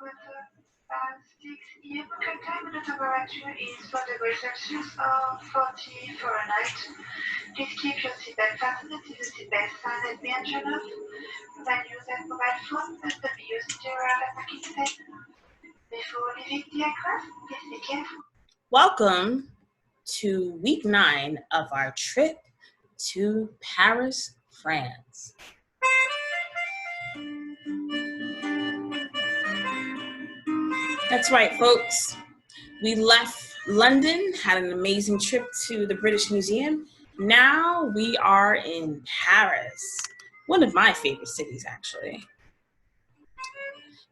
Hier local time the temperature is 4 degrees Celsius or 40 Fahrenheit. Please keep your seatbelt fastened to the seatbelt sign has been turned off. When using mobile phone must be used during the packing session. Before leaving the aircraft, please be careful. Welcome to week 9 of our trip to Paris, France. That's right, folks. We left London, had an amazing trip to the British Museum. Now we are in Paris, one of my favorite cities, actually.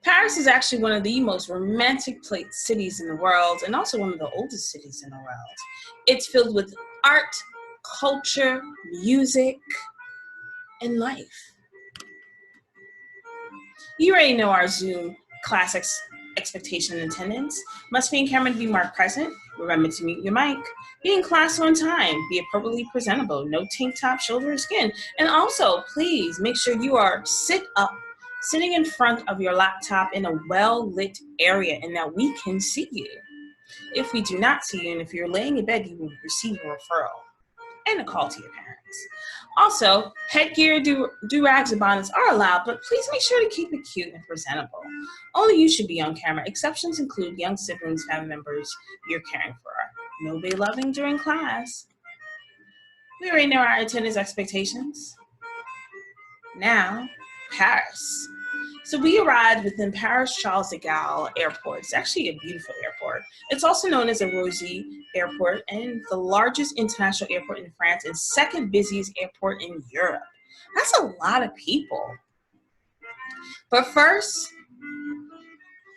Paris is actually one of the most romantic cities in the world and also one of the oldest cities in the world. It's filled with art, culture, music, and life. You already know our Zoom classics expectation and attendance. Must be in camera to be marked present. Remember to mute your mic. Be in class on time. Be appropriately presentable. No tank top, shoulder, or skin. And also, please make sure you are sitting in front of your laptop in a well-lit area and that we can see you. If we do not see you and if you're laying in bed, you will receive a referral and a call to your parents. Also, headgear, do-rags, and bonnets are allowed, but please make sure to keep it cute and presentable. Only you should be on camera. Exceptions include young siblings, family members you're caring for. No baby loving during class. We already know our attendance expectations. Now, Paris. So we arrived within Paris Charles de Gaulle Airport. It's actually a beautiful airport. It's also known as a Roissy Airport and the largest international airport in France and second busiest airport in Europe. That's a lot of people. But first,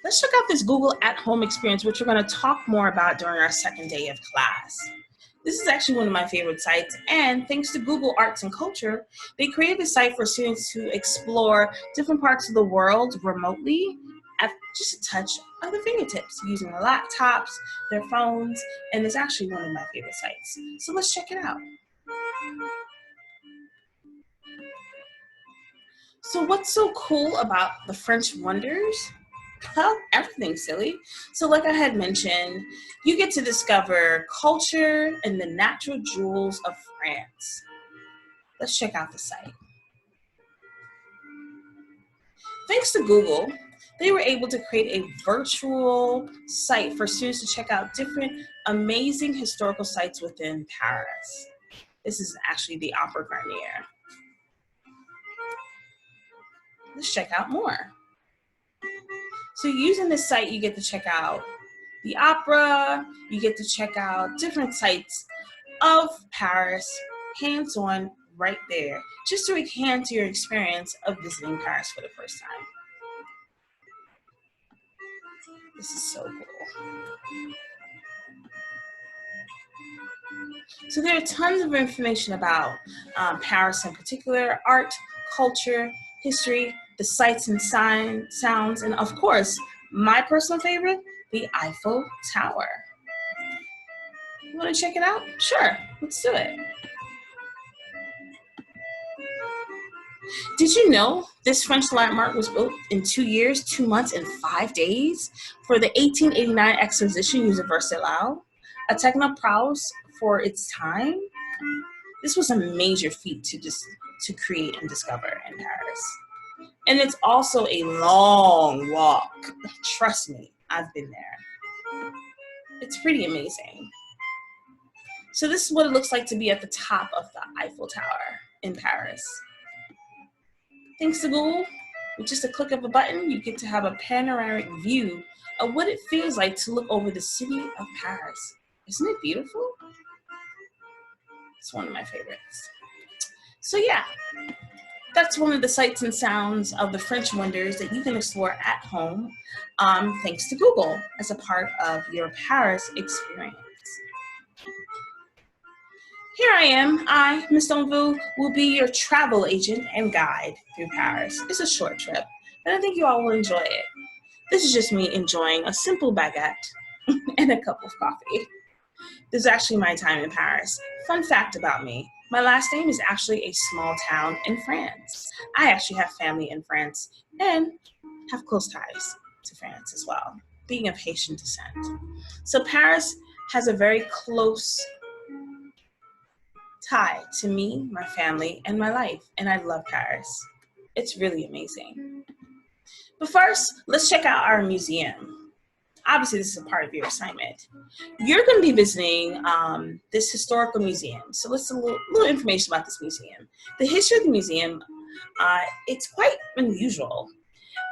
let's check out this Google at-home experience, which we're going to talk more about during our second day of class. This is actually one of my favorite sites, and thanks to Google Arts and Culture, they created a site for students to explore different parts of the world remotely at just a touch of their fingertips, using their laptops, their phones, and it's actually one of my favorite sites. So let's check it out. So what's so cool about the French Wonders? Well, everything's silly. So like I had mentioned, you get to discover culture and the natural jewels of France. Let's check out the site. Thanks to Google, they were able to create a virtual site for students to check out different amazing historical sites within Paris. This is actually the Opera Garnier. Let's check out more. So using this site, you get to check out the opera, you get to check out different sites of Paris, hands-on right there, just to enhance your experience of visiting Paris for the first time. This is so cool. So there are tons of information about Paris in particular, art, culture, history, the sights and sounds, and of course, my personal favorite, the Eiffel Tower. You want to check it out? Sure, let's do it. Did you know this French landmark was built in 2 years, 2 months, and 5 days for the 1889 Exposition Universelle, a techno prowess for its time? This was a major feat to create and discover in Paris. And it's also a long walk. Trust me, I've been there. It's pretty amazing. So this is what it looks like to be at the top of the Eiffel Tower in Paris. Thanks to Google, with just a click of a button, you get to have a panoramic view of what it feels like to look over the city of Paris. Isn't it beautiful? It's one of my favorites. So yeah, that's one of the sights and sounds of the French Wonders that you can explore at home, thanks to Google as a part of your Paris experience. Here I am, Miss Domeville, will be your travel agent and guide through Paris. It's a short trip, but I think you all will enjoy it. This is just me enjoying a simple baguette and a cup of coffee. This is actually my time in Paris. Fun fact about me, my last name is actually a small town in France. I actually have family in France and have close ties. to France as well, being of Haitian descent. So Paris has a very close tie to me, my family, and my life, and I love Paris. It's really amazing. But first, let's check out our museum. Obviously, this is a part of your assignment. You're going to be visiting this historical museum. So let's a little information about this museum. The history of the museum, it's quite unusual.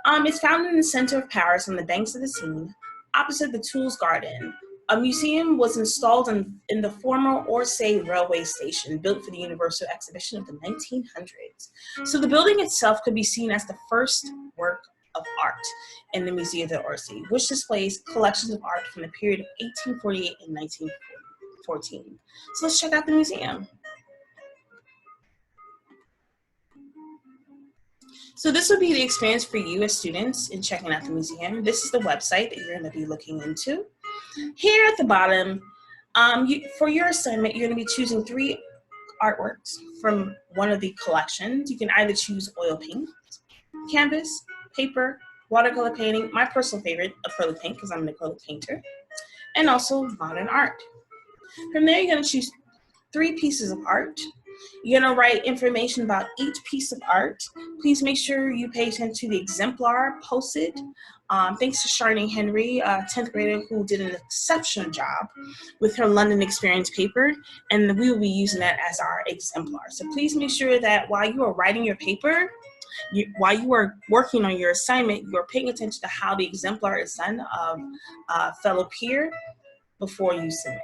It's found in the center of Paris on the banks of the Seine, opposite the Tuileries Garden. A museum was installed in the former Orsay railway station, built for the Universal Exhibition of the 1900s. So the building itself could be seen as the first work of art in the Musée d'Orsay, which displays collections of art from the period of 1848 and 1914. So let's check out the museum. So this would be the experience for you as students in checking out the museum. This is the website that you're going to be looking into. Here at the bottom, for your assignment, you're going to be choosing 3 artworks from one of the collections. You can either choose oil paint, canvas, paper, watercolor painting, my personal favorite, acrylic paint, because I'm an acrylic painter, and also modern art. From there, you're going to choose 3 pieces of art. You're going to write information about each piece of art. Please make sure you pay attention to the exemplar posted. Thanks to Charlene Henry, a 10th grader who did an exceptional job with her London Experience paper, and we will be using that as our exemplar. So please make sure that while you are writing your paper, while you are working on your assignment, you're paying attention to how the exemplar is done of a fellow peer before you submit.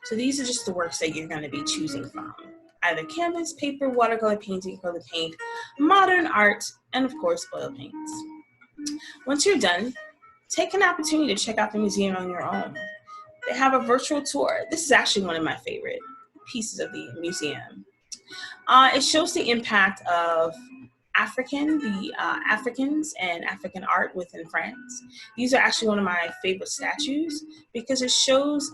So these are just the works that you're going to be choosing from. Either canvas, paper, watercolor painting, acrylic paint, modern art, and of course, oil paints. Once you're done, take an opportunity to check out the museum on your own. They have a virtual tour. This is actually one of my favorite pieces of the museum. It shows the impact of Africans and African art within France. These are actually one of my favorite statues because it shows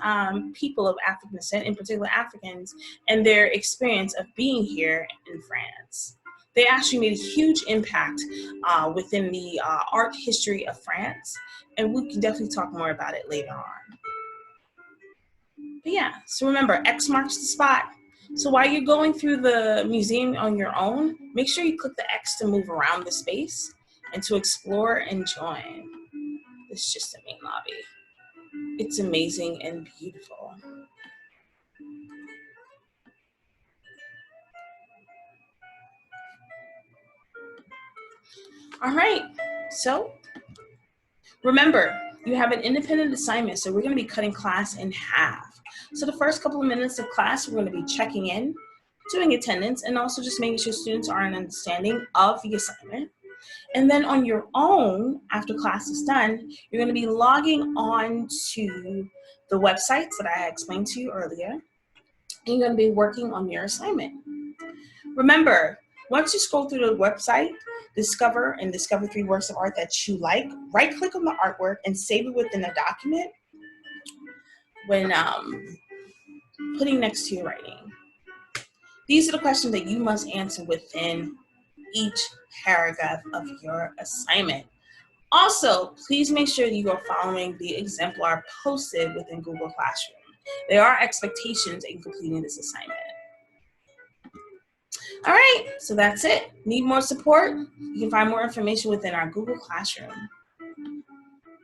people of African descent, in particular Africans, and their experience of being here in France. They actually made a huge impact within the art history of France, and we can definitely talk more about it later on. But yeah, so remember, X marks the spot. So while you're going through the museum on your own, make sure you click the X to move around the space and to explore and join. This is just the main lobby. It's amazing and beautiful. All right, so remember, you have an independent assignment, so we're going to be cutting class in half. So the first couple of minutes of class, we're going to be checking in, doing attendance, and also just making sure students are an understanding of the assignment. And then on your own, after class is done, you're going to be logging on to the websites that I explained to you earlier, and you're going to be working on your assignment. Remember, once you scroll through the website, discover 3 works of art that you like, right-click on the artwork and save it within a document when putting next to your writing. These are the questions that you must answer within each paragraph of your assignment. Also, please make sure you are following the exemplar posted within Google Classroom. There are expectations in completing this assignment. All right, so that's it. Need more support? You can find more information within our Google Classroom.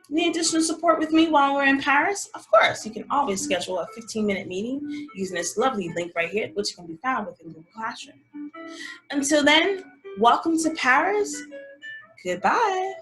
Need additional support with me while we're in Paris? Of course, you can always schedule a 15-minute meeting using this lovely link right here, which can be found within Google Classroom. Until then, welcome to Paris. Goodbye.